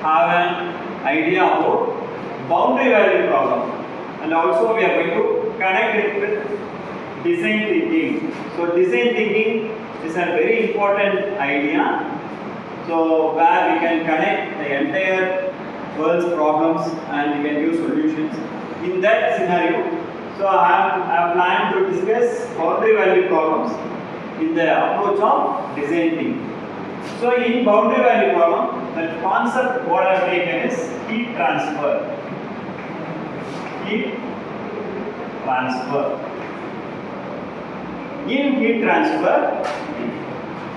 have an idea about boundary value problem, and also we are going to connect it with design thinking. So design thinking is a very important idea. So where we can connect the entire world's problems and we can use solutions in that scenario. So I have planned to discuss boundary value problems in the approach of design thinking. So in boundary value problem, the concept what I have taken is heat transfer. Heat transfer. In heat transfer,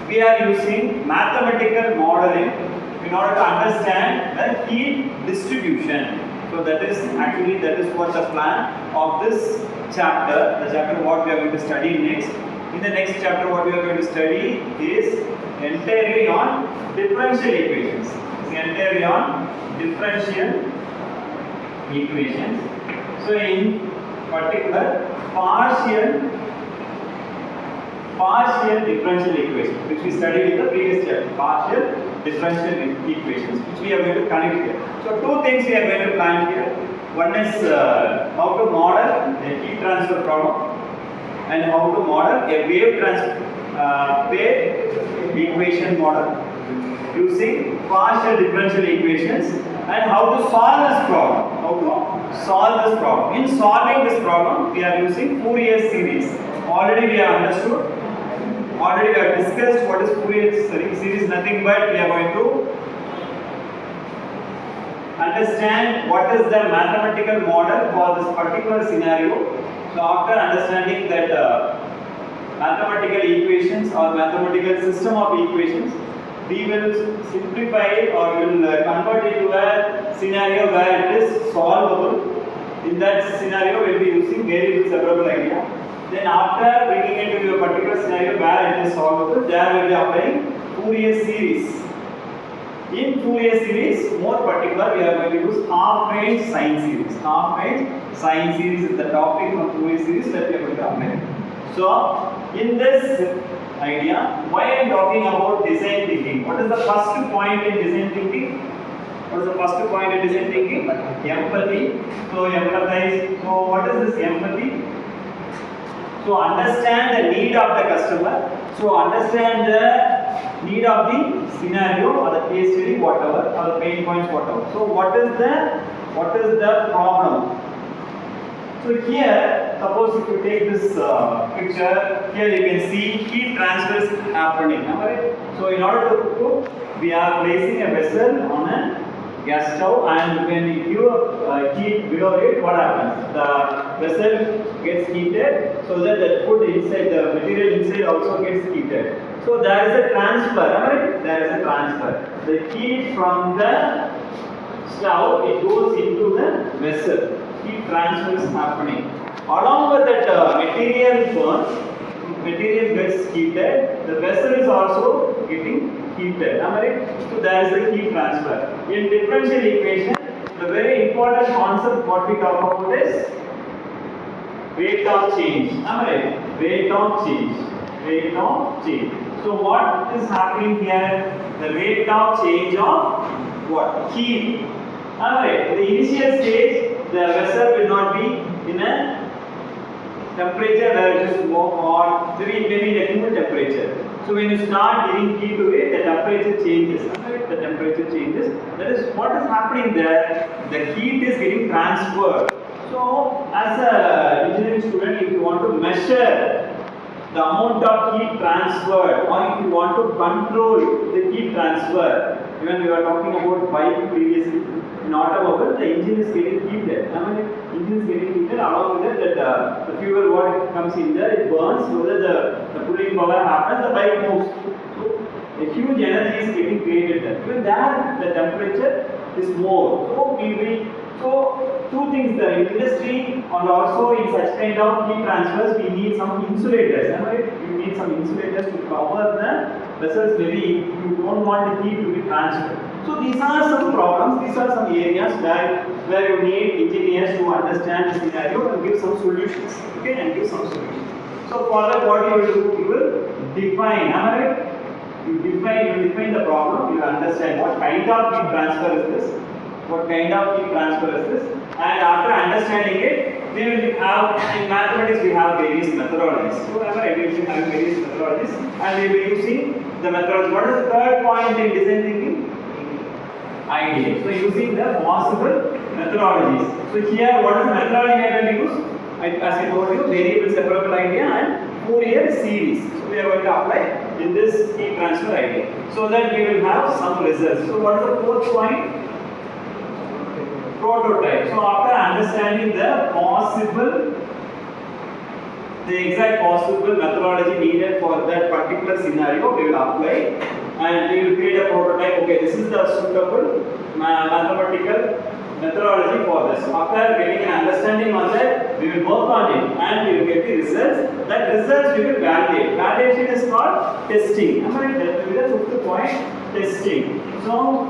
we are using mathematical modeling in order to understand the heat distribution. So that is what the plan of this chapter, the chapter what we are going to study next. In the next chapter what we are going to study is entirely on differential equations. It's entirely on differential equations. So in particular partial differential equations, which we studied in the previous chapter. Partial differential equations, which we are going to connect here. So two things we are going to plan here. One is how to model a heat transfer problem, and how to model a wave equation model using partial differential equations, and how to solve this problem. In solving this problem, we are using Fourier series. Already we have understood. Already we have discussed what is Fourier series. Nothing but we are going to understand what is the mathematical model for this particular scenario. So after understanding that mathematical equations or mathematical system of equations, we will simplify it or we will convert it to a scenario where it is solvable. In that scenario, we will be using variable separable idea. Then after bringing it to a particular scenario where it is solvable, there we will be applying Fourier series. In Fourier series, more particular, we are going to use half-range sine series. Half-range sine series is the topic from Fourier series that we are going to apply. So, in this idea, why I am talking about design thinking? What is the first point in design thinking? What is the first point in design thinking? Empathy. So, empathize. So, what is this empathy? So, understand the need of the customer. So, understand the need of the scenario or the case study, whatever, or the pain points, whatever. So, what is the problem? So, here, suppose if you take this picture, here you can see heat transfer is happening. Right? So, in order to cook, we are placing a vessel on a gas stove, and when we give heat below it, what happens? The vessel gets heated, so that the food inside, the material inside also gets heated. So there is a transfer, right? There is a transfer. The heat from the stove, it goes into the vessel. Heat transfer is happening. Along with that material burns, material gets heated, the vessel is also getting heated. So there is a heat transfer. In differential equation, the very important concept what we talk about is rate of change. Rate of change. Rate of change. So what is happening here? The rate of change of what? Heat. In the initial stage, the vessel will not be in a temperature that is just more hot, maybe in a cool temperature. So when you start giving heat to it, the temperature changes. The temperature changes. That is what is happening there. The heat is getting transferred. So as an engineering student, if you want to measure the amount of heat transferred, or if you want to control the heat transfer, even we were talking about bike previously, in automobile, the engine is getting heated. Engine is getting heated, along with that the fuel what comes in there, it burns, so that the pulling power happens, the bike moves. So a huge energy is getting created there. Even there, the temperature is more. So two things there, in industry and also in such kind of heat transfers, we need some insulators. We need some insulators to cover the vessels. Maybe you don't want the heat to be transferred. So these are some problems, these are some areas where you need engineers to understand the scenario and give some solutions. Okay, and give some solutions. So for that, what you will do, you will define. You define the problem, you understand what kind of heat transfer is this, what kind of heat transfer is this, and after understanding it, we will have, in mathematics we have various methodologies. So we will have various methodologies and we will be using the methods. What is the third point in design thinking? Idea. So using the possible methodologies. So here what is the methodology I will use? As I told you, variable separable idea and Fourier series. So we are going to apply in this heat transfer idea. So that we will have some results. So what is the fourth point? Prototype. So after understanding the exact possible methodology needed for that particular scenario, we will apply and we will create a prototype. Okay, this is the suitable mathematical methodology for this. After getting an understanding on that, we will work on it and we will get the results. That results we will validate. Validation is called testing. Am I right? That will be the fifth point, testing. So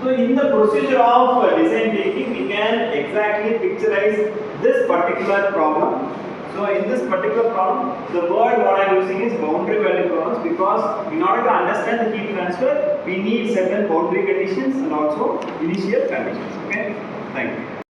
in the procedure of design thinking, we can exactly picturize this particular problem. So in this particular problem, the word what I am using is boundary value problems, because in order to understand the heat transfer, we need certain boundary conditions and also initial conditions. Okay, thank you.